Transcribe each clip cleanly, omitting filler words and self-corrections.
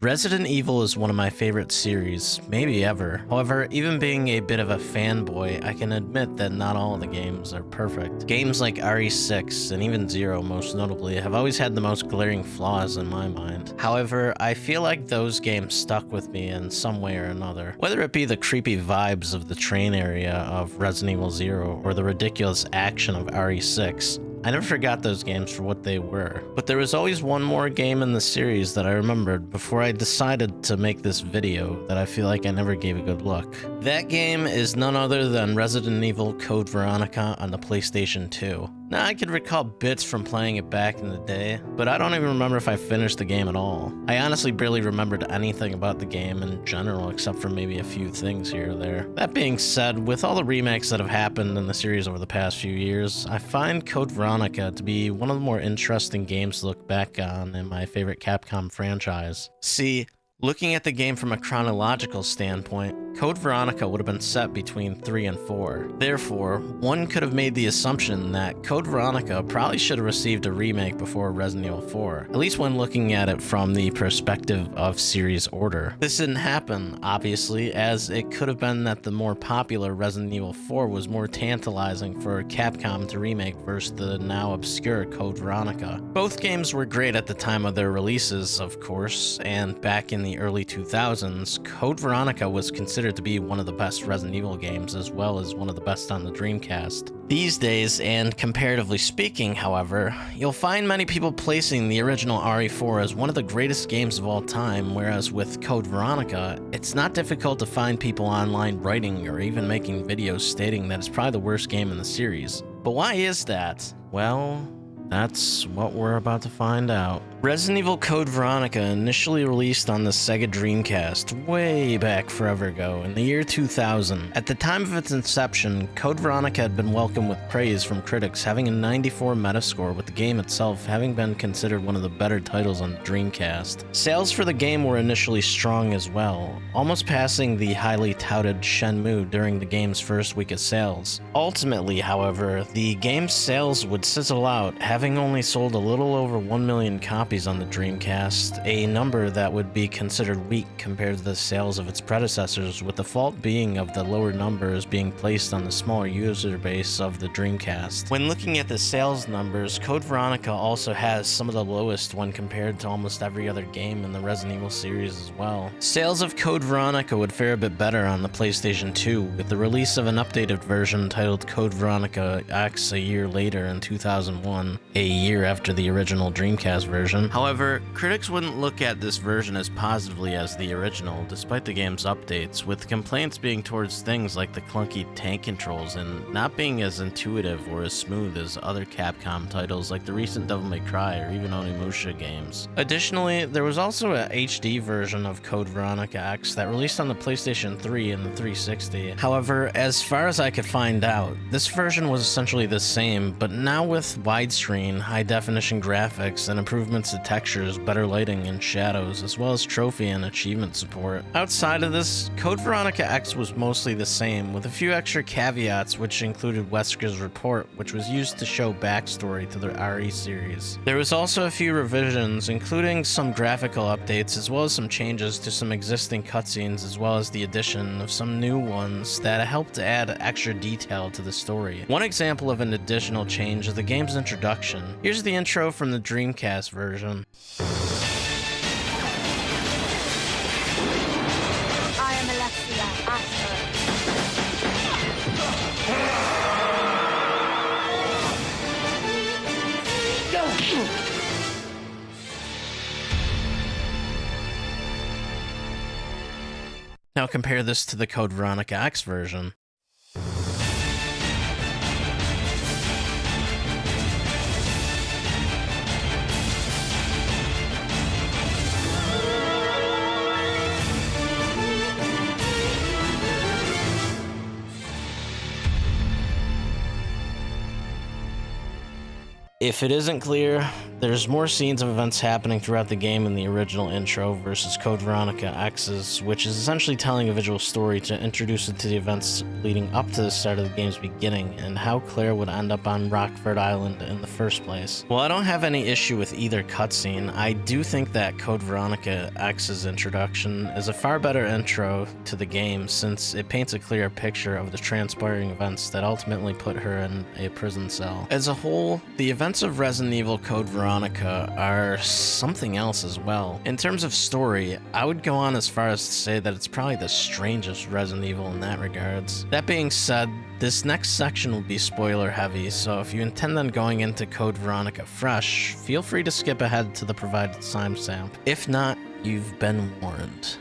Resident Evil is one of my favorite series, maybe ever. However, even being a bit of a fanboy, I can admit that not all of the games are perfect. Games like RE6 and even Zero, most notably, have always had the most glaring flaws in my mind. However, I feel like those games stuck with me in some way or another. Whether it be the creepy vibes of the train area of Resident Evil Zero or the ridiculous action of RE6, I never forgot those games for what they were. But there was always one more game in the series that I remembered before I decided to make this video that I feel like I never gave a good look. That game is none other than Resident Evil Code Veronica on the PlayStation 2. Now, I could recall bits from playing it back in the day, but I don't even remember if I finished the game at all. I honestly barely remembered anything about the game in general, except for maybe a few things here or there. That being said, with all the remakes that have happened in the series over the past few years, I find Code Veronica to be one of the more interesting games to look back on in my favorite Capcom franchise. See, looking at the game from a chronological standpoint, Code Veronica would have been set between 3 and 4. Therefore, one could have made the assumption that Code Veronica probably should have received a remake before Resident Evil 4, at least when looking at it from the perspective of series order. This didn't happen, obviously, as it could have been that the more popular Resident Evil 4 was more tantalizing for Capcom to remake versus the now obscure Code Veronica. Both games were great at the time of their releases, of course, and back in the early 2000s, Code Veronica was considered to be one of the best Resident Evil games, as well as one of the best on the Dreamcast. These days, and comparatively speaking, however, you'll find many people placing the original RE4 as one of the greatest games of all time, whereas with Code Veronica, it's not difficult to find people online writing or even making videos stating that it's probably the worst game in the series. But why is that? Well, that's what we're about to find out. Resident Evil Code Veronica initially released on the Sega Dreamcast way back forever ago in the year 2000. At the time of its inception, Code Veronica had been welcomed with praise from critics, having a 94 Metascore, with the game itself having been considered one of the better titles on the Dreamcast. Sales for the game were initially strong as well, almost passing the highly touted Shenmue during the game's first week of sales. Ultimately, however, the game's sales would sizzle out, having only sold a little over 1 million copies on the Dreamcast, a number that would be considered weak compared to the sales of its predecessors, with the fault being of the lower numbers being placed on the smaller user base of the Dreamcast. When looking at the sales numbers, Code Veronica also has some of the lowest when compared to almost every other game in the Resident Evil series as well. Sales of Code Veronica would fare a bit better on the PlayStation 2, with the release of an updated version titled Code Veronica X a year later in 2001, a year after the original Dreamcast version. However, critics wouldn't look at this version as positively as the original, despite the game's updates, with complaints being towards things like the clunky tank controls and not being as intuitive or as smooth as other Capcom titles like the recent Devil May Cry or even Onimusha games. Additionally, there was also a HD version of Code Veronica X that released on the PlayStation 3 and the 360. However, as far as I could find out, this version was essentially the same, but now with widescreen, high-definition graphics, and improvements to textures, better lighting, and shadows, as well as trophy and achievement support. Outside of this, Code Veronica X was mostly the same, with a few extra caveats which included Wesker's report, which was used to show backstory to the RE series. There was also a few revisions, including some graphical updates, as well as some changes to some existing cutscenes, as well as the addition of some new ones that helped to add extra detail to the story. One example of an additional change is the game's introduction. Here's the intro from the Dreamcast version. I am Alexia, Astro. Now compare this to the Code Veronica X version. If it isn't clear, There's more scenes of events happening throughout the game in the original intro versus Code Veronica X's, which is essentially telling a visual story to introduce it to the events leading up to the start of the game's beginning and how Claire would end up on Rockford Island in the first place. While I don't have any issue with either cutscene, I do think that Code Veronica X's introduction is a far better intro to the game since it paints a clearer picture of the transpiring events that ultimately put her in a prison cell. As a whole, the events of Resident Evil Code Veronica are something else as well. In terms of story, I would go on as far as to say that it's probably the strangest Resident Evil in that regards. That being said, this next section will be spoiler heavy, so if you intend on going into Code Veronica fresh, feel free to skip ahead to the provided timestamp. If not, you've been warned.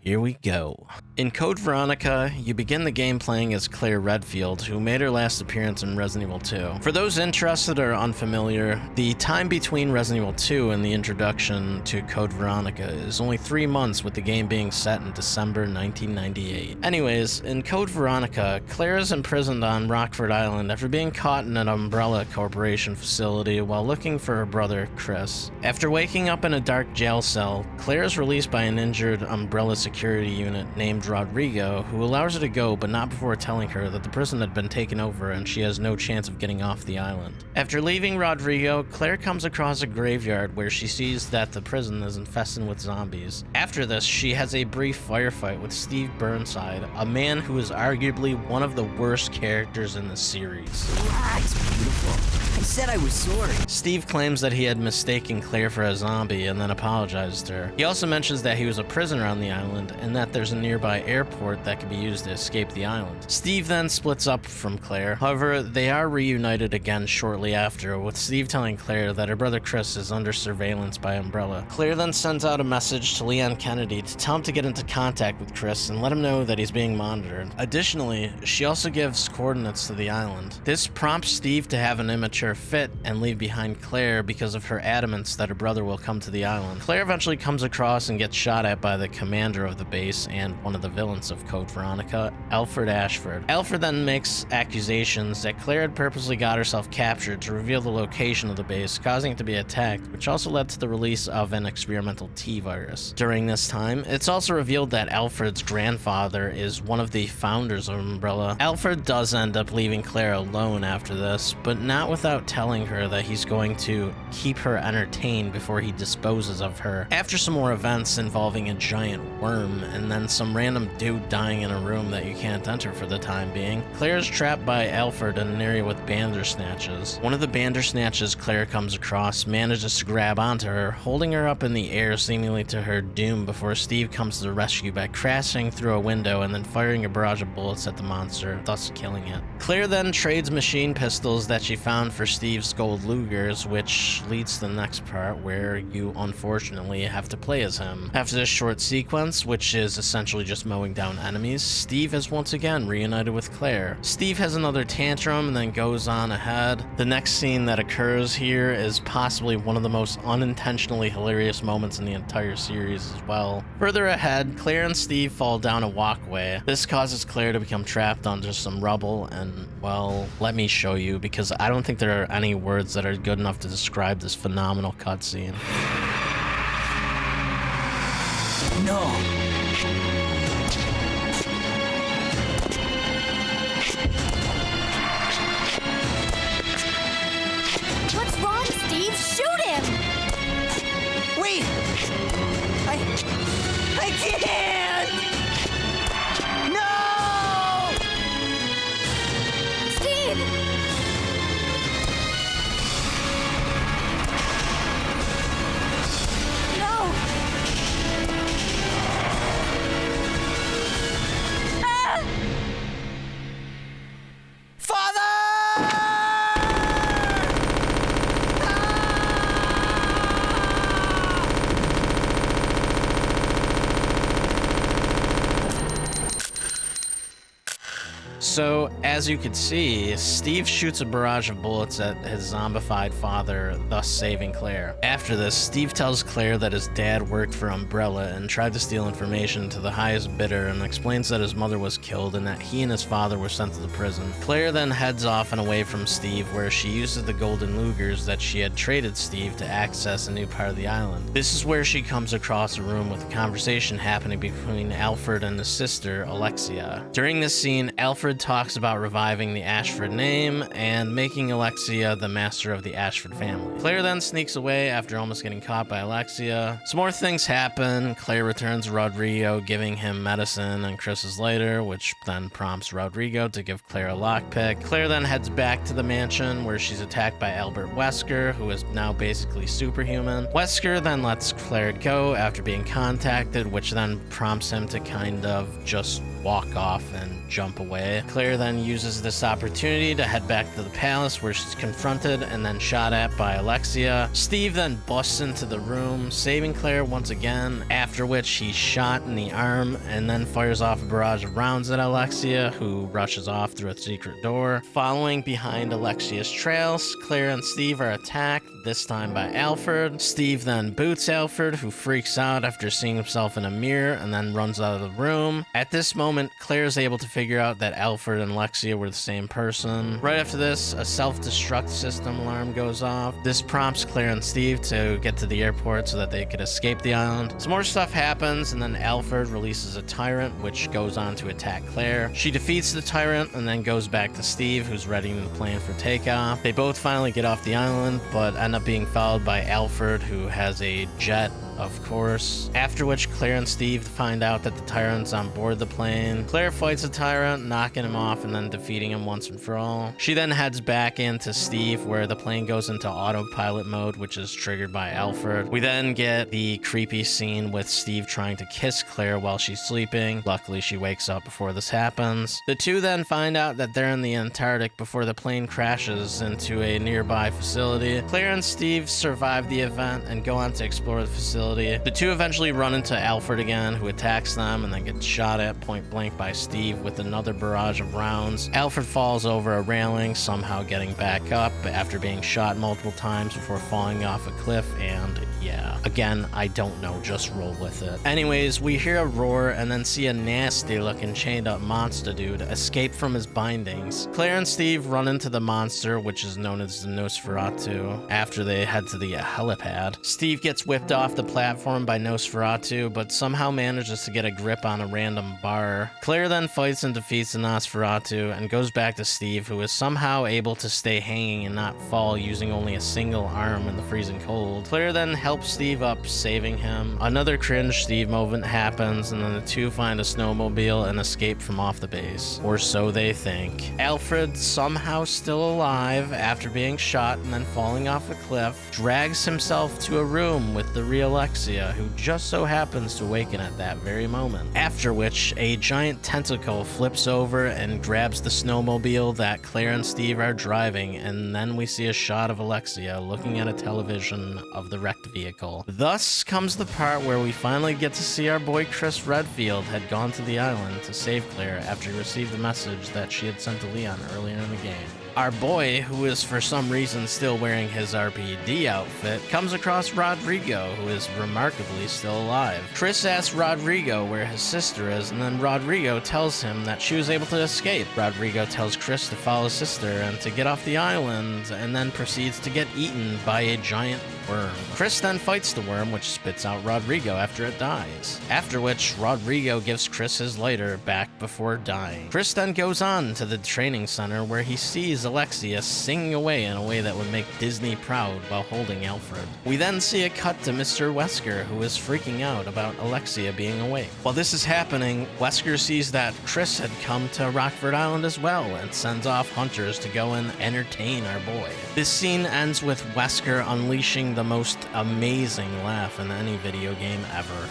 Here we go. In Code Veronica, you begin the game playing as Claire Redfield, who made her last appearance in Resident Evil 2. For those interested or unfamiliar, the time between Resident Evil 2 and the introduction to Code Veronica is only 3 months, with the game being set in December 1998. Anyways, in Code Veronica, Claire is imprisoned on Rockford Island after being caught in an Umbrella Corporation facility while looking for her brother, Chris. After waking up in a dark jail cell, Claire is released by an injured Umbrella security unit named Rodrigo, who allows her to go, but not before telling her that the prison had been taken over and she has no chance of getting off the island. After leaving Rodrigo, Claire comes across a graveyard where she sees that the prison is infested with zombies. After this, she has a brief firefight with Steve Burnside, a man who is arguably one of the worst characters in the series. Relax, beautiful. I said I was sorry. Steve claims that he had mistaken Claire for a zombie and then apologized to her. He also mentions that he was a prisoner on the island and that there's a nearby airport that can be used to escape the island. Steve then splits up from Claire. However, they are reunited again shortly after, with Steve telling Claire that her brother Chris is under surveillance by Umbrella. Claire then sends out a message to Leon Kennedy to tell him to get into contact with Chris and let him know that he's being monitored. Additionally, she also gives coordinates to the island. This prompts Steve to have an immature fit and leave behind Claire because of her adamance that her brother will come to the island. Claire eventually comes across and gets shot at by the commander of the base and one of the villains of Code Veronica, Alfred Ashford. Alfred then makes accusations that Claire had purposely got herself captured to reveal the location of the base, causing it to be attacked, which also led to the release of an experimental T-virus. During this time, it's also revealed that Alfred's grandfather is one of the founders of Umbrella. Alfred does end up leaving Claire alone after this, but not without telling her that he's going to keep her entertained before he disposes of her. After some more events involving a giant worm and then some random dude dying in a room that you can't enter for the time being, Claire is trapped by Alfred in an area with Bandersnatches. One of the Bandersnatches Claire comes across manages to grab onto her, holding her up in the air seemingly to her doom before Steve comes to the rescue by crashing through a window and then firing a barrage of bullets at the monster, thus killing it. Claire then trades machine pistols that she found for Steve's gold Lugers, which leads to the next part where you unfortunately have to play as him. After this short sequence, which is essentially just mowing down enemies, Steve is once again reunited with Claire. Steve has another tantrum and then goes on ahead. The next scene that occurs here is possibly one of the most unintentionally hilarious moments in the entire series as well. Further ahead, Claire and Steve fall down a walkway. This causes Claire to become trapped under some rubble, and well, let me show you, because I don't think there are any words that are good enough to describe this phenomenal cutscene. No. What's wrong, Steve? Shoot him! Wait! I can't! No! Steve! No! Ah! So, as you can see, Steve shoots a barrage of bullets at his zombified father, thus saving Claire. After this, Steve tells Claire that his dad worked for Umbrella and tried to steal information to the highest bidder, and explains that his mother was killed and that he and his father were sent to the prison. Claire then heads off and away from Steve, where she uses the golden Lugers that she had traded Steve to access a new part of the island. This is where she comes across a room with a conversation happening between Alfred and his sister, Alexia. During this scene, Alfred talks about reviving the Ashford name and making Alexia the master of the Ashford family. Claire then sneaks away after almost getting caught by Alexia. Some more things happen. Claire returns Rodrigo, giving him medicine, and Chris is later, which then prompts Rodrigo to give Claire a lockpick. Claire then heads back to the mansion where she's attacked by Albert Wesker, who is now basically superhuman. Wesker then lets Claire go after being contacted, which then prompts him to kind of just walk off and jump away. Claire then uses this opportunity to head back to the palace where she's confronted and then shot at by Alexia. Steve then busts into the room, saving Claire once again, after which he's shot in the arm and then fires off a barrage of rounds at Alexia, who rushes off through a secret door. Following behind Alexia's trails, Claire and Steve are attacked, this time by Alfred. Steve then boots Alfred, who freaks out after seeing himself in a mirror and then runs out of the room. At this moment, Claire is able to figure out that Alfred and Alexia were the same person. Right after this, a self-destruct system alarm goes off. This prompts Claire and Steve to get to the airport so that they could escape the island. Some more stuff happens, and then Alfred releases a tyrant, which goes on to attack Claire. She defeats the tyrant and then goes back to Steve, who's readying the plane for takeoff. They both finally get off the island, but end up being followed by Alfred, who has a jet, of course. After which, Claire and Steve find out that the tyrant's on board the plane. Claire fights the tyrant, knocking him off and then defeating him once and for all. She then heads back into Steve, where the plane goes into autopilot mode, which is triggered by Alfred. We then get the creepy scene with Steve trying to kiss Claire while she's sleeping. Luckily, she wakes up before this happens. The two then find out that they're in the Antarctic before the plane crashes into a nearby facility. Claire and Steve survive the event and go on to explore the facility. The two eventually run into Alfred again, who attacks them and then gets shot at point blank by Steve with another barrage of rounds. Alfred falls over a railing, somehow getting back up after being shot multiple times before falling off a cliff, and yeah, again, I don't know, just roll with it. Anyways, we hear a roar and then see a nasty looking chained up monster dude escape from his bindings. Claire and Steve run into the monster, which is known as the Nosferatu, after they head to the helipad. Steve gets whipped off the platform by Nosferatu, but somehow manages to get a grip on a random bar. Claire then fights and defeats the Nosferatu and goes back to Steve, who is somehow able to stay hanging and not fall using only a single arm in the freezing cold. Claire then helps Steve up, saving him. Another cringe Steve moment happens, and then the two find a snowmobile and escape from off the base. Or so they think. Alfred, somehow still alive after being shot and then falling off a cliff, drags himself to a room with the real Alexia, who just so happens to awaken at that very moment. After which, a giant tentacle flips over and grabs the snowmobile that Claire and Steve are driving, and then we see a shot of Alexia looking at a television of the wrecked vehicle. Thus comes the part where we finally get to see our boy Chris Redfield had gone to the island to save Claire after he received the message that she had sent to Leon earlier in the game. Our boy, who is for some reason still wearing his RPD outfit, comes across Rodrigo, who is remarkably still alive. Chris asks Rodrigo where his sister is, and then Rodrigo tells him that she was able to escape. Rodrigo tells Chris to follow his sister and to get off the island, and then proceeds to get eaten by a giant worm. Chris then fights the worm, which spits out Rodrigo after it dies. After which, Rodrigo gives Chris his lighter back before dying. Chris then goes on to the training center, where he sees Alexia singing away in a way that would make Disney proud while holding Alfred. We then see a cut to Mr. Wesker, who is freaking out about Alexia being awake. While this is happening, Wesker sees that Chris had come to Rockford Island as well and sends off hunters to go and entertain our boy. This scene ends with Wesker unleashing the most amazing laugh in any video game ever.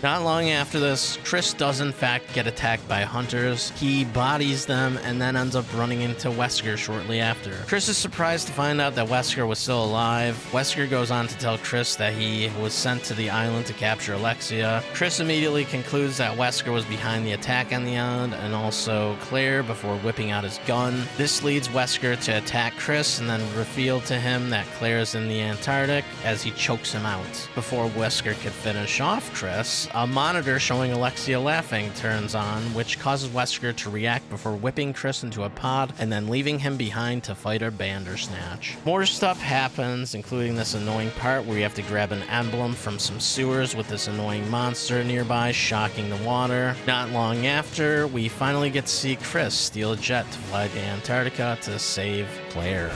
Not long after this, Chris does in fact get attacked by hunters. He bodies them and then ends up running into Wesker shortly after. Chris is surprised to find out that Wesker was still alive. Wesker goes on to tell Chris that he was sent to the island to capture Alexia. Chris immediately concludes that Wesker was behind the attack on the island and also Claire before whipping out his gun. This leads Wesker to attack Chris and then reveal to him that Claire is in the Antarctic as he chokes him out. Before Wesker could finish off Chris, a monitor showing Alexia laughing turns on, which causes Wesker to react before whipping Chris into a pod and then leaving him behind to fight a Bandersnatch. More stuff happens, including this annoying part where you have to grab an emblem from some sewers with this annoying monster nearby shocking the water. Not long after, we finally get to see Chris steal a jet to fly to Antarctica to save Claire.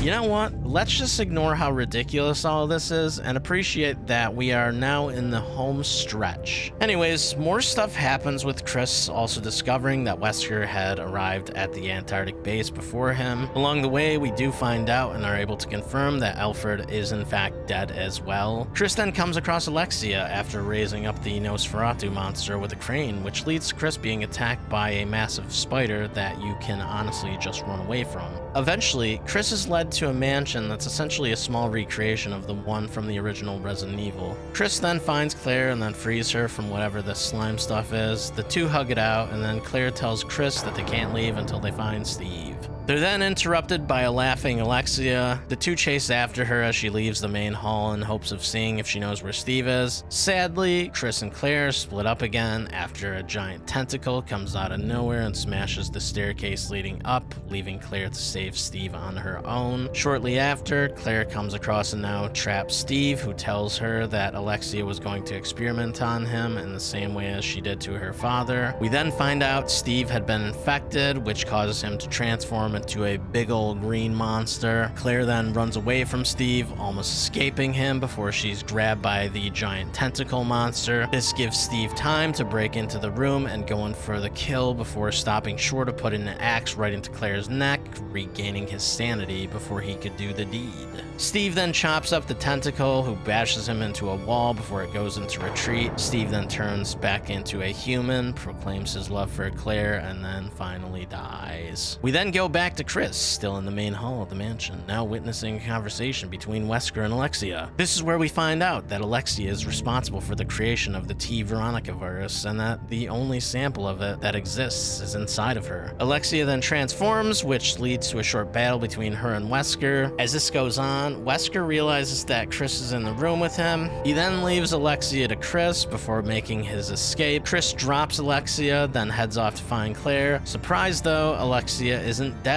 You know what? Let's just ignore how ridiculous all of this is and appreciate that we are now in the home stretch. Anyways, more stuff happens with Chris also discovering that Wesker had arrived at the Antarctic base before him. Along the way, we do find out and are able to confirm that Alfred is in fact dead as well. Chris then comes across Alexia after raising up the Nosferatu monster with a crane, which leads to Chris being attacked by a massive spider that you can honestly just run away from. Eventually, Chris is led to a mansion that's essentially a small recreation of the one from the original Resident Evil. Chris then finds Claire and then frees her from whatever this slime stuff is. The two hug it out, and then Claire tells Chris that they can't leave until they find Steve. They're then interrupted by a laughing Alexia. The two chase after her as she leaves the main hall in hopes of seeing if she knows where Steve is. Sadly, Chris and Claire split up again after a giant tentacle comes out of nowhere and smashes the staircase leading up, leaving Claire to save Steve on her own. Shortly after, Claire comes across and now traps Steve, who tells her that Alexia was going to experiment on him in the same way as she did to her father. We then find out Steve had been infected, which causes him to transform into a big old green monster. Claire then runs away from Steve, almost escaping him before she's grabbed by the giant tentacle monster. This gives Steve time to break into the room and go in for the kill before stopping short of putting an axe right into Claire's neck, regaining his sanity before he could do the deed. Steve then chops up the tentacle, who bashes him into a wall before it goes into retreat. Steve then turns back into a human, proclaims his love for Claire, and then finally dies. We then go back to Chris, still in the main hall of the mansion, now witnessing a conversation between Wesker and Alexia. This is where we find out that Alexia is responsible for the creation of the T. Veronica virus, and that the only sample of it that exists is inside of her. Alexia then transforms, which leads to a short battle between her and Wesker. As this goes on, Wesker realizes that Chris is in the room with him. He then leaves Alexia to Chris before making his escape. Chris drops Alexia, then heads off to find Claire. Surprised though, Alexia isn't dead.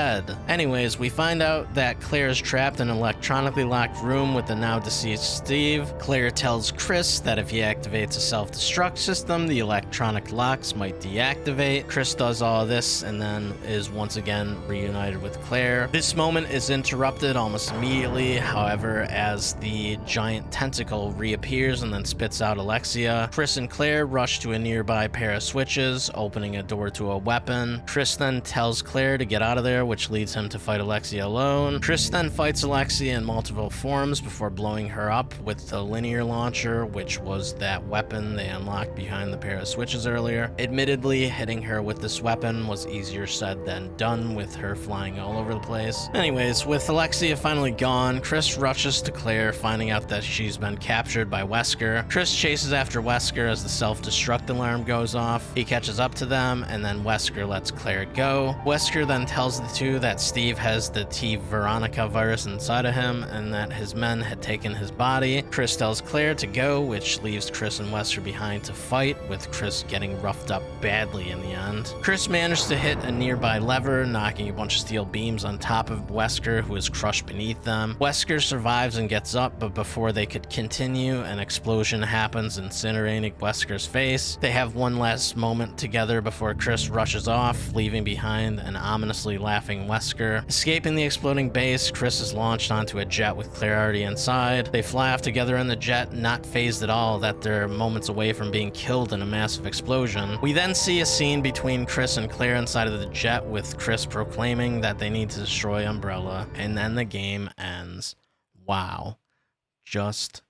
Anyways, we find out that Claire is trapped in an electronically locked room with the now deceased Steve. Claire tells Chris that if he activates a self-destruct system, the electronic locks might deactivate. Chris does all of this and then is once again reunited with Claire. This moment is interrupted almost immediately, however, as the giant tentacle reappears and then spits out Alexia. Chris and Claire rush to a nearby pair of switches, opening a door to a weapon. Chris then tells Claire to get out of there, which leads him to fight Alexia alone. Chris then fights Alexia in multiple forms before blowing her up with the linear launcher, which was that weapon they unlocked behind the pair of switches earlier. Admittedly, hitting her with this weapon was easier said than done, with her flying all over the place. Anyways, with Alexia finally gone, Chris rushes to Claire, finding out that she's been captured by Wesker. Chris chases after Wesker as the self-destruct alarm goes off. He catches up to them, and then Wesker lets Claire go. Wesker then tells the two that Steve has the T. Veronica virus inside of him and that his men had taken his body. Chris tells Claire to go, which leaves Chris and Wesker behind to fight, with Chris getting roughed up badly in the end. Chris managed to hit a nearby lever, knocking a bunch of steel beams on top of Wesker, who is crushed beneath them. Wesker Wesker survives and gets up, but before they could continue, an explosion happens, incinerating Wesker's face. They have one last moment together before Chris rushes off, leaving behind an ominously laughing Wesker. Escaping the exploding base, Chris is launched onto a jet with Claire already inside. They fly off together in the jet, not phased at all that they're moments away from being killed in a massive explosion. We then see a scene between Chris and Claire inside of the jet, with Chris proclaiming that they need to destroy Umbrella, and then the game ends. Wow. Just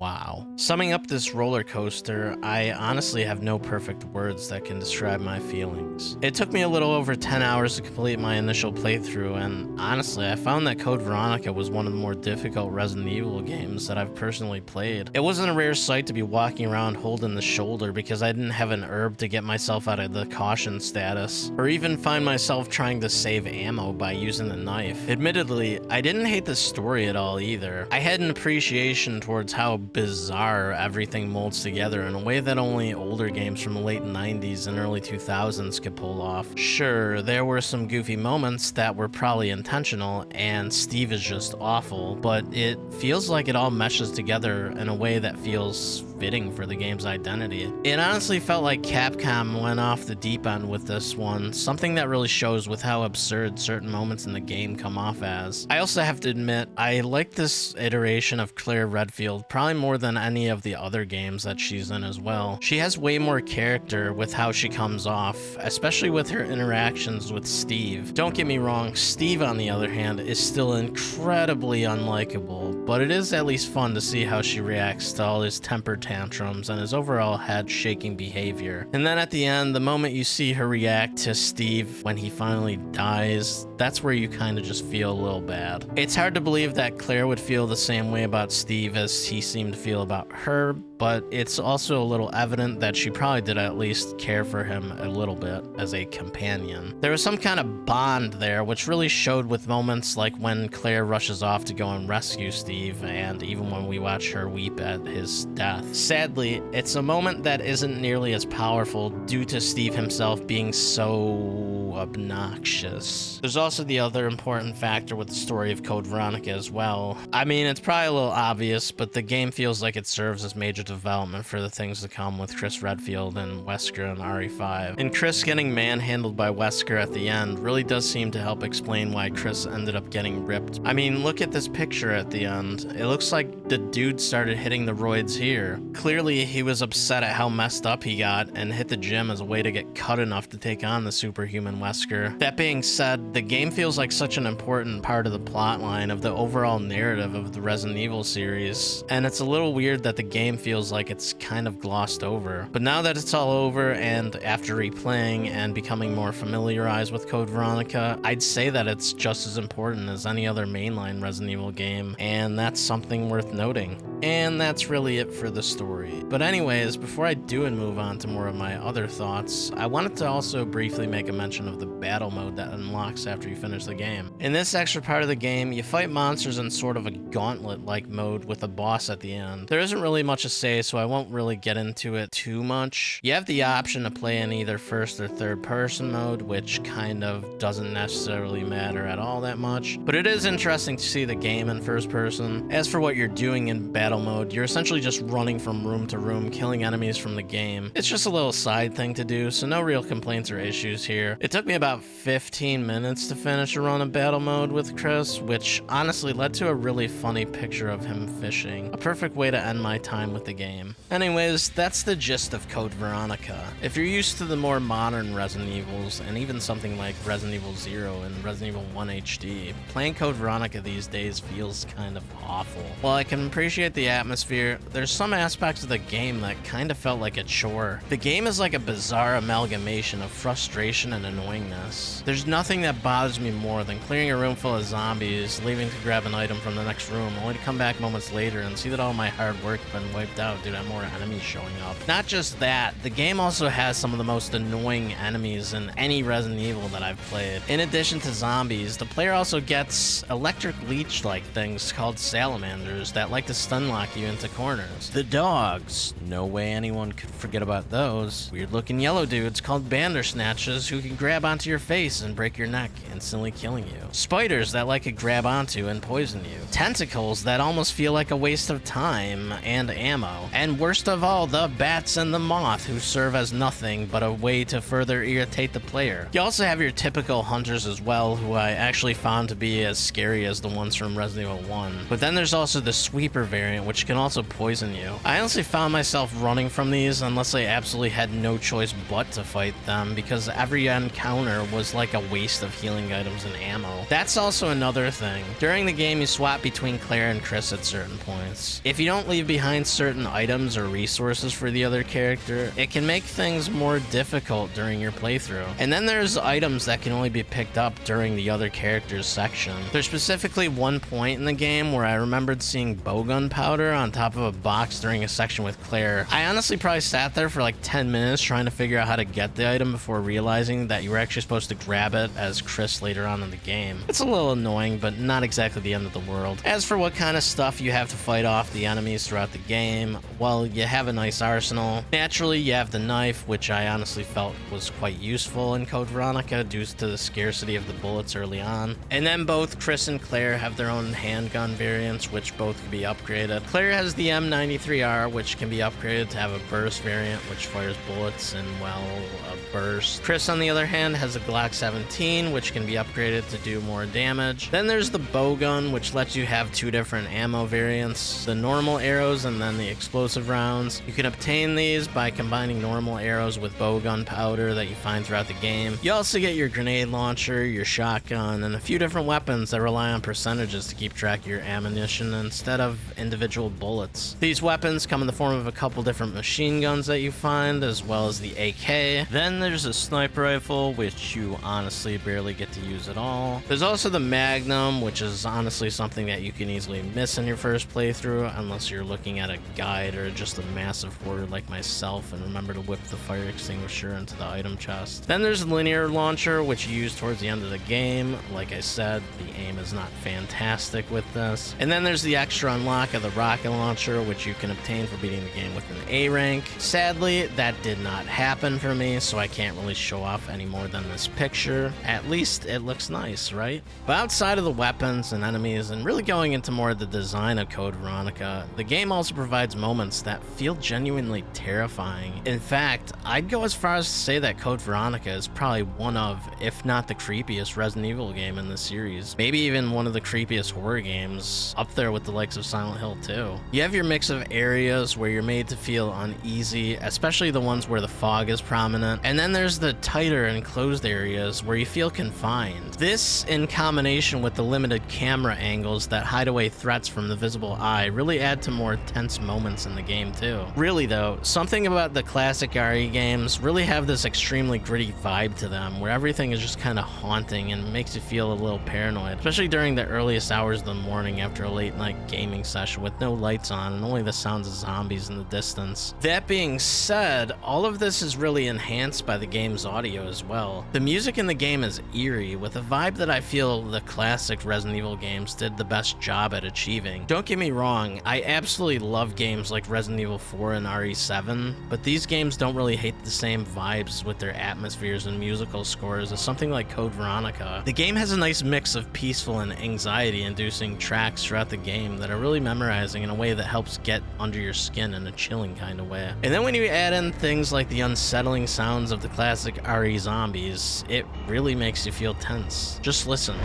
wow. Summing up this roller coaster, I honestly have no perfect words that can describe my feelings. It took me a little over 10 hours to complete my initial playthrough, and honestly, I found that Code Veronica was one of the more difficult Resident Evil games that I've personally played. It wasn't a rare sight to be walking around holding the shoulder because I didn't have an herb to get myself out of the caution status, or even find myself trying to save ammo by using the knife. Admittedly, I didn't hate the story at all either. I had an appreciation towards how bizarre everything molds together in a way that only older games from the late 90s and early 2000s could pull off. Sure, there were some goofy moments that were probably intentional, and Steve is just awful, but it feels like it all meshes together in a way that feels fitting for the game's identity. It honestly felt like Capcom went off the deep end with this one, something that really shows with how absurd certain moments in the game come off as. I also have to admit, I like this iteration of Claire Redfield probably more than any of the other games that she's in as well. She has way more character with how she comes off, especially with her interactions with Steve. Don't get me wrong, Steve on the other hand is still incredibly unlikable, but it is at least fun to see how she reacts to all his temper tantrums and his overall head-shaking behavior. And then at the end, the moment you see her react to Steve when he finally dies, that's where you kind of just feel a little bad. It's hard to believe that Claire would feel the same way about Steve as he seemed to feel about her, but it's also a little evident that she probably did at least care for him a little bit as a companion. There was some kind of bond there, which really showed with moments like when Claire rushes off to go and rescue Steve, and even when we watch her weep at his death. Sadly, it's a moment that isn't nearly as powerful due to Steve himself being so obnoxious. There's also the other important factor with the story of Code Veronica as well. I mean, it's probably a little obvious, but the game feels like it serves as major development for the things to come with Chris Redfield and Wesker and RE5. And Chris getting manhandled by Wesker at the end really does seem to help explain why Chris ended up getting ripped. I mean, look at this picture at the end. It looks like the dude started hitting the roids here. Clearly, he was upset at how messed up he got and hit the gym as a way to get cut enough to take on the superhuman Wesker. That being said, the game feels like such an important part of the plotline of the overall narrative of the Resident Evil series, and it's a little weird that the game feels like it's kind of glossed over. But now that it's all over, and after replaying and becoming more familiarized with Code Veronica, I'd say that it's just as important as any other mainline Resident Evil game, and that's something worth noting. And that's really it for the story. But anyways, before I do and move on to more of my other thoughts, I wanted to also briefly make a mention of the battle mode that unlocks after you finish the game. In this extra part of the game, you fight monsters in sort of a gauntlet-like mode with a boss at the end. There isn't really much to say, so I won't really get into it too much. You have the option to play in either first or third person mode, which kind of doesn't necessarily matter at all that much, but it is interesting to see the game in first person. As for what you're doing in battle mode, you're essentially just running from room to room, killing enemies from the game. It's just a little side thing to do, so no real complaints or issues here. It took me about 15 minutes to finish a run of battle mode with Chris, which honestly led to a really funny picture of him fishing. A perfect way to end my time with the game. Anyways, that's the gist of Code Veronica. If you're used to the more modern Resident Evils, and even something like Resident Evil 0 and Resident Evil 1 HD, playing Code Veronica these days feels kind of awful. While I can appreciate the atmosphere, there's some aspects of the game that kind of felt like a chore. The game is like a bizarre amalgamation of frustration and annoyingness. There's nothing that bothers me more than clearing a room full of zombies, leaving to grab an item from the next room, only to come back moments later and see that all my hard work has been wiped out due to more enemies showing up. Not just that, the game also has some of the most annoying enemies in any Resident Evil that I've played. In addition to zombies, the player also gets electric leech-like things called salamanders that like to stun lock you into corners. The dogs, no way anyone could forget about those. Weird looking yellow dudes called bandersnatches who can grab grab onto your face and break your neck, instantly killing you. Spiders that like to grab onto and poison you. Tentacles that almost feel like a waste of time and ammo. And worst of all, the bats and the moth, who serve as nothing but a way to further irritate the player. You also have your typical hunters as well, who I actually found to be as scary as the ones from Resident Evil 1. But then there's also the sweeper variant, which can also poison you. I honestly found myself running from these unless I absolutely had no choice but to fight them, because every encounter was like a waste of healing items and ammo. That's also another thing. During the game, you swap between Claire and Chris at certain points. If you don't leave behind certain items or resources for the other character, it can make things more difficult during your playthrough. And then there's items that can only be picked up during the other character's section. There's specifically one point in the game where I remembered seeing bowgun powder on top of a box during a section with Claire. I honestly probably sat there for like 10 minutes trying to figure out how to get the item before realizing that you were actually supposed to grab it as Chris later on in the game. It's a little annoying, but not exactly the end of the world. As for what kind of stuff you have to fight off the enemies throughout the game, well, you have a nice arsenal. Naturally, you have the knife, which I honestly felt was quite useful in Code Veronica due to the scarcity of the bullets early on. And then both Chris and Claire have their own handgun variants, which both can be upgraded. Claire has the M93R, which can be upgraded to have a burst variant, which fires bullets in, well, a burst. Chris, on the other hand, has a Glock 17, which can be upgraded to do more damage. Then there's the bowgun, which lets you have two different ammo variants, the normal arrows and then the explosive rounds. You can obtain these by combining normal arrows with bowgun powder that you find throughout the game. You also get your grenade launcher, your shotgun, and a few different weapons that rely on percentages to keep track of your ammunition instead of individual bullets. These weapons come in the form of a couple different machine guns that you find, as well as the AK. Then there's a sniper rifle, which you honestly barely get to use at all. There's also the Magnum, which is honestly something that you can easily miss in your first playthrough unless you're looking at a guide or just a massive hoarder like myself and remember to whip the fire extinguisher into the item chest. Then there's the linear launcher, which you use towards the end of the game. Like I said, the aim is not fantastic with this. And then there's the extra unlock of the rocket launcher, which you can obtain for beating the game with an A rank. Sadly, that did not happen for me, so I can't really show off any more than this picture. At least it looks nice, right? But outside of the weapons and enemies, and really going into more of the design of Code Veronica, the game also provides moments that feel genuinely terrifying. In fact, I'd go as far as to say that Code Veronica is probably one of, if not the creepiest Resident Evil game in the series. Maybe even one of the creepiest horror games, up there with the likes of Silent Hill 2. You have your mix of areas where you're made to feel uneasy, especially the ones where the fog is prominent, and then there's the tighter enclosed areas where you feel confined. This, in combination with the limited camera angles that hide away threats from the visible eye, really add to more tense moments in the game too. Really though, something about the classic RE games really have this extremely gritty vibe to them, where everything is just kind of haunting and makes you feel a little paranoid, especially during the earliest hours of the morning after a late night gaming session with no lights on and only the sounds of zombies in the distance. That being said, all of this is really enhanced by the game's audio as well. The music in the game is eerie, with a vibe that I feel the classic Resident Evil games did the best job at achieving. Don't get me wrong, I absolutely love games like Resident Evil 4 and RE7, but these games don't really hit the same vibes with their atmospheres and musical scores as something like Code Veronica. The game has a nice mix of peaceful and anxiety-inducing tracks throughout the game that are really memorizing in a way that helps get under your skin in a chilling kind of way. And then when you add in things like the unsettling sounds of the classic RE zombies, it really makes you feel tense. Just listen.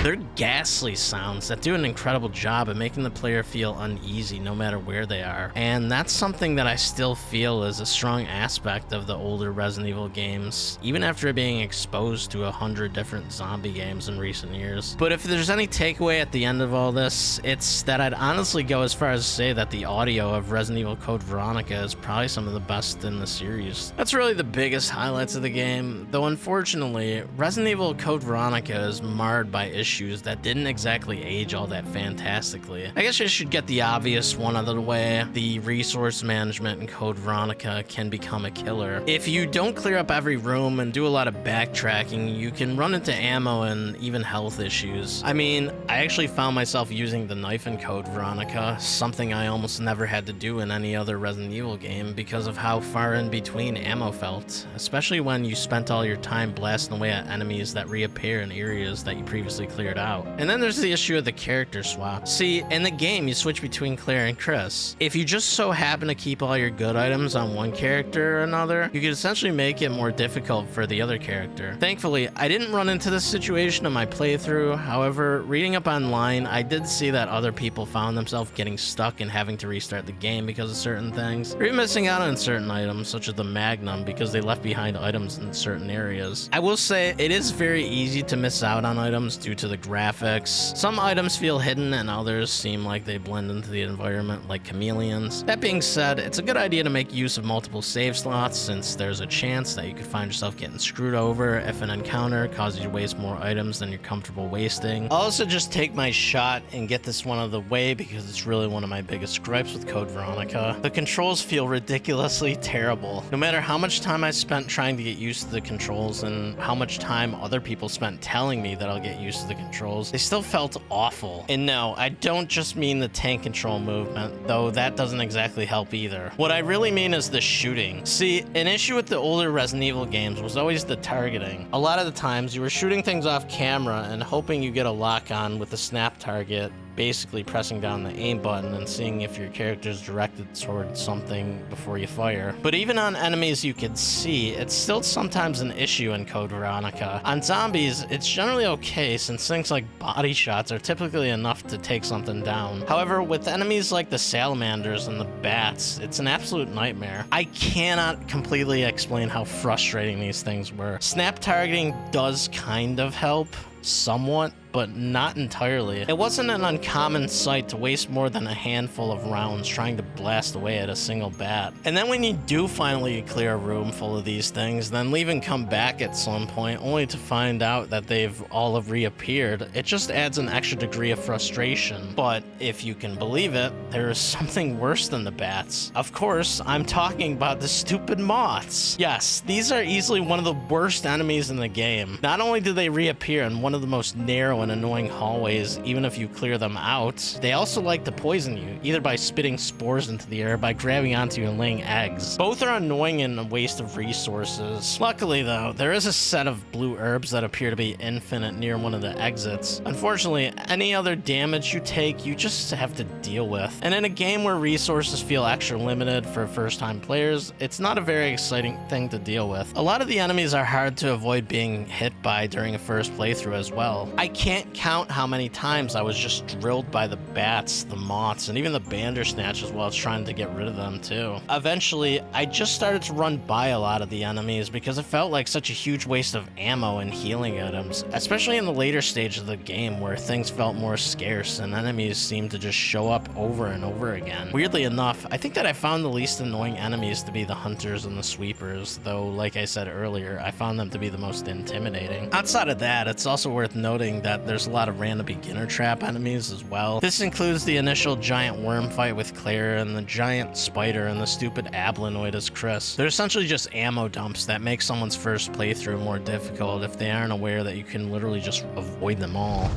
They're ghastly sounds that do an incredible job at making the player feel uneasy no matter where they are. And that's something that I still feel is a strong aspect of the older Resident Evil games, even after being exposed to 100 different zombie games in recent years. But if there's any takeaway at the end of all this, it's that I'd honestly go as far as to say that the audio of Resident Evil Code Veronica is probably some of the best in the series. That's really the biggest highlights of the game, though unfortunately, Resident Evil Code Veronica is marred by issues that didn't exactly age all that fantastically. I guess I should get the obvious one out of the way. The resource management in Code Veronica can become a killer. If you don't clear up every room and do a lot of backtracking, you can run into ammo and even health issues. I mean, I actually found myself using the knife in Code Veronica, something I almost never had to do in any other Resident Evil game because of how far in between ammo felt, especially when you spent all your time blasting away at enemies that reappear in areas that you previously cleared out. And then there's the issue of the character swap. See, in the game, you switch between Claire and Chris. If you just so happen to keep all your good items on one character or another, you could essentially make it more difficult for the other character. Thankfully, I didn't run into this situation in my playthrough. However, reading up online, I did see that other people found themselves getting stuck and having to restart the game because of certain things, or even missing out on certain items, such as the Magnum, because they left behind items in certain areas. I will say, it is very easy to miss out on items due to the graphics. Some items feel hidden and others seem like they blend into the environment like chameleons. That being said, it's a good idea to make use of multiple save slots, since there's a chance that you could find yourself getting screwed over if an encounter causes you to waste more items than you're comfortable wasting. I'll also just take my shot and get this one out of the way because it's really one of my biggest gripes with Code Veronica. The controls feel ridiculously terrible. No matter how much time I spent trying to get used to the controls and how much time other people spent telling me that I'll get used to the controls, they still felt awful. And no, I don't just mean the tank control movement, though that doesn't exactly help either. What I really mean is the shooting. See, an issue with the older Resident Evil games was always the targeting. A lot of the times you were shooting things off camera and hoping you get a lock on with the snap target, basically pressing down the aim button and seeing if your character is directed towards something before you fire. But even on enemies you can see, it's still sometimes an issue in Code Veronica. On zombies, it's generally okay since things like body shots are typically enough to take something down. However, with enemies like the salamanders and the bats, it's an absolute nightmare. I cannot completely explain how frustrating these things were. Snap targeting does kind of help, somewhat, but not entirely. It wasn't an uncommon sight to waste more than a handful of rounds trying to blast away at a single bat. And then when you do finally clear a room full of these things, then leave and come back at some point only to find out that they've all have reappeared, it just adds an extra degree of frustration. But if you can believe it, there is something worse than the bats. Of course, I'm talking about the stupid moths. Yes, these are easily one of the worst enemies in the game. Not only do they reappear in one of the most narrow and annoying hallways, even if you clear them out, they also like to poison you, either by spitting spores into the air or by grabbing onto you and laying eggs. Both are annoying and a waste of resources. Luckily though, there is a set of blue herbs that appear to be infinite near one of the exits. Unfortunately, any other damage you take, you just have to deal with. And in a game where resources feel extra limited for first-time players, it's not a very exciting thing to deal with. A lot of the enemies are hard to avoid being hit by during a first playthrough as well. I can't count how many times I was just drilled by the bats, the moths, and even the bandersnatches while I was trying to get rid of them too. Eventually, I just started to run by a lot of the enemies because it felt like such a huge waste of ammo and healing items, especially in the later stage of the game where things felt more scarce and enemies seemed to just show up over and over again. Weirdly enough, I think that I found the least annoying enemies to be the hunters and the sweepers, though like I said earlier, I found them to be the most intimidating. Outside of that, it's also worth noting that there's a lot of random beginner trap enemies as well. This includes the initial giant worm fight with Claire and the giant spider and the stupid ablinoid as Chris. They're essentially just ammo dumps that make someone's first playthrough more difficult if they aren't aware that you can literally just avoid them all.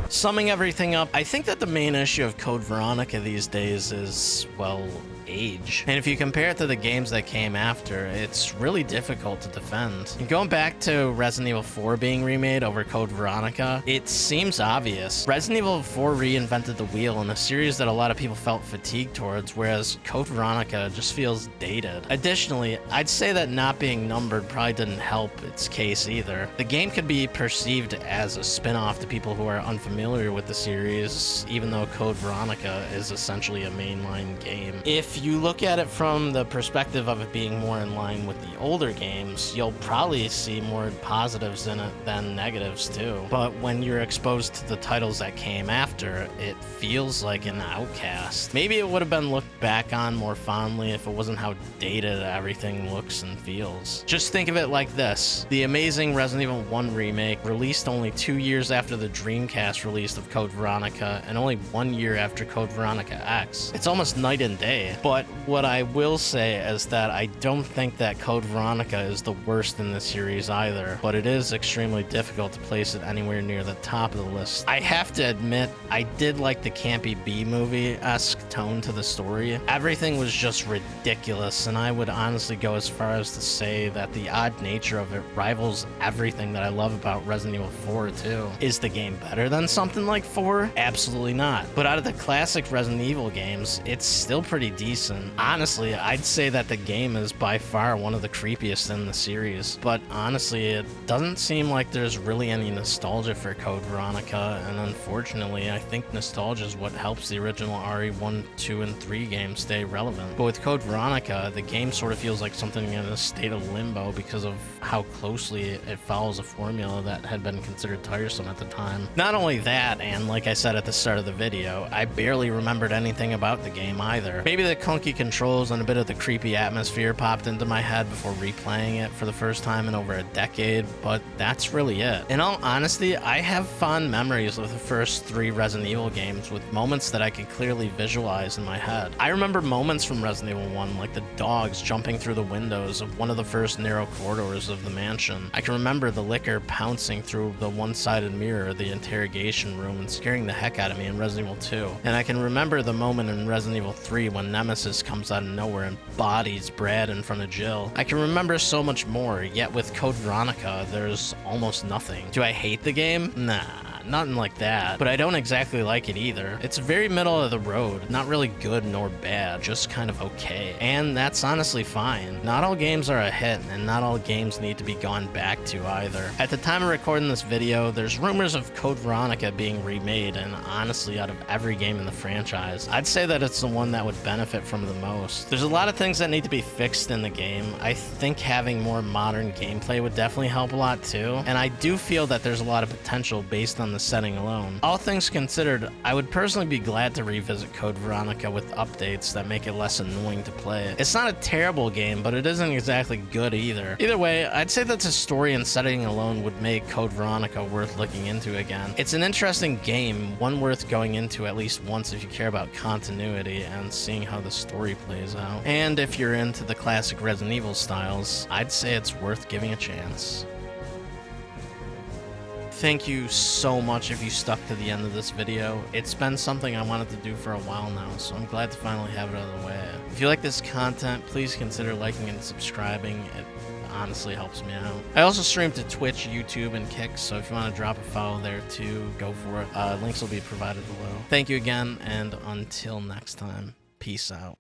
Summing everything up, I think that the main issue of Code Veronica these days is, well, age. And if you compare it to the games that came after, it's really difficult to defend. And going back to Resident Evil 4 being remade over Code Veronica, it seems obvious. Resident Evil 4 reinvented the wheel in a series that a lot of people felt fatigued towards, whereas Code Veronica just feels dated. Additionally, I'd say that not being numbered probably didn't help its case either. The game could be perceived as a spin-off to people who are unfamiliar with the series, even though Code Veronica is essentially a mainline game. If if you look at it from the perspective of it being more in line with the older games, you'll probably see more positives in it than negatives too. But when you're exposed to the titles that came after, it feels like an outcast. Maybe it would have been looked back on more fondly if it wasn't how dated everything looks and feels. Just think of it like this. The amazing Resident Evil 1 remake released only 2 years after the Dreamcast release of Code Veronica and only 1 year after Code Veronica X. It's almost night and day. But what I will say is that I don't think that Code Veronica is the worst in the series either, but it is extremely difficult to place it anywhere near the top of the list. I have to admit, I did like the campy B-movie-esque tone to the story. Everything was just ridiculous, and I would honestly go as far as to say that the odd nature of it rivals everything that I love about Resident Evil 4 too. Is the game better than something like 4? Absolutely not. But out of the classic Resident Evil games, it's still pretty decent. Honestly, I'd say that the game is by far one of the creepiest in the series, but honestly, it doesn't seem like there's really any nostalgia for Code Veronica, and unfortunately, I think nostalgia is what helps the original RE1, 2, and 3 games stay relevant. But with Code Veronica, the game sort of feels like something in a state of limbo because of how closely it follows a formula that had been considered tiresome at the time. Not only that, and like I said at the start of the video, I barely remembered anything about the game either. Maybe the clunky controls and a bit of the creepy atmosphere popped into my head before replaying it for the first time in over a decade, but that's really it. In all honesty, I have fond memories of the first 3 Resident Evil games with moments that I could clearly visualize in my head. I remember moments from Resident Evil 1 like the dogs jumping through the windows of one of the first narrow corridors of the mansion. I can remember the licker pouncing through the one-sided mirror of the interrogation room and scaring the heck out of me in Resident Evil 2. And I can remember the moment in Resident Evil 3 when Nemesis comes out of nowhere and bodies Brad in front of Jill. I can remember so much more, yet with Code Veronica, there's almost nothing. Do I hate the game? Nah. Nothing like that, but I don't exactly like it either. It's very middle of the road, not really good nor bad, just kind of okay. And that's honestly fine. Not all games are a hit, and not all games need to be gone back to either. At the time of recording this video, there's rumors of Code Veronica being remade, and honestly, out of every game in the franchise, I'd say that it's the one that would benefit from the most. There's a lot of things that need to be fixed in the game. I think having more modern gameplay would definitely help a lot too, and I do feel that there's a lot of potential based on the setting alone. All things considered, I would personally be glad to revisit Code Veronica with updates that make it less annoying to play. It's not a terrible game, but it isn't exactly good either. Either way, I'd say that the story and setting alone would make Code Veronica worth looking into again. It's an interesting game, one worth going into at least once if you care about continuity and seeing how the story plays out. And if you're into the classic Resident Evil styles, I'd say it's worth giving a chance. Thank you so much if you stuck to the end of this video. It's been something I wanted to do for a while now, so I'm glad to finally have it out of the way. If you like this content, please consider liking and subscribing. It honestly helps me out. I also stream to Twitch, YouTube, and Kick, so if you want to drop a follow there too, go for it. Links will be provided below. Thank you again, and until next time, peace out.